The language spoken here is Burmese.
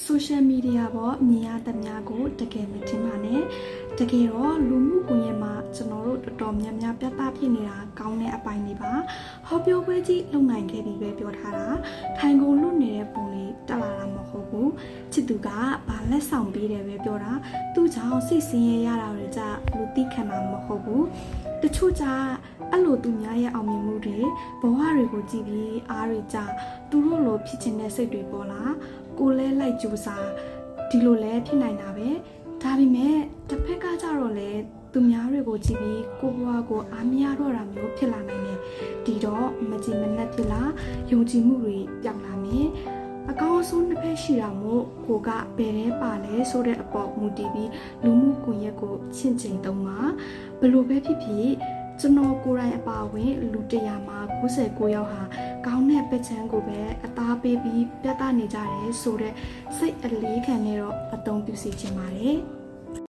social media ပေါ်မြင်ရတဲ့များကိုတကယ်မထင်ပါနဲ့တကယ်တော့လူမှုကွန်ရက်မှာကျွန်တော်တို့တော်တော်များများပြသဖြစ်နေတာကောင်းတဲ့အပိုင်းတွေပါဟောပြောပွဲကြီးလုံနိုင်ခဲ့ပြီးပဲပြောထားတာထိုင်ကုန်လွတ်နေတဲ့ပုံလေးတက်လာတာမဟုတ်ဘူးချစ်သူကဘာလက်ဆောင်ပေးတယ်ပဲပြောတာသူ့ကြောင့်စိတ်ဆင်းရဲရတာတွေကြလူသိခံမှာမဟုတ်ဘူးတချို့ကြအဲ့လိုသူများရဲ့အောင်မြင်မှုတွေဘဝတွေကိုကြည့်ပြီးအားတွေကြသူတို့လိုဖြစ်ချင်တဲ့စိတ်တွေပေါ်လာကိုလဲလိုက်ကြိုးစားဒီလိုလဲဖြစ်နိုင်တာပဲဒါပေမဲ့တစ်ဖက်ကကြတော့လေသူများတွေကိုကြည့်ပြီးကိုဘဝကိုအားမရတော့တာမျိုးဖြစ်လာနိုင်တယ်ဒီတော့မကြည်မနှက်ဖြစ်လာယုံကြည်မှုတွေပြောင်းလာမယ်အကောင်းအဆုံးတစ်ဖက်ရှိတာမို့ကိုကဘယ်ထဲပါလဲဆိုတဲ့အပေါ်မူတည်ပြီးလူမှုကွန်ရက်ကိုချင့်ချိန်သုံးပါဘလို့ပဲဖြစ်ဖြစ်ကျွန်တော်ကိုယ်တိုင်အပါဝင်လူ100မှာ99ယောက်ဟာကောင်းတဲ့ပက်ချမ်းကိုပဲအသားပေးပြီးပြသနေကြတယ်ဆိုတဲ့စိတ်အလေးခံနဲ့တော့အသုံးပြုစီချင်ပါတယ်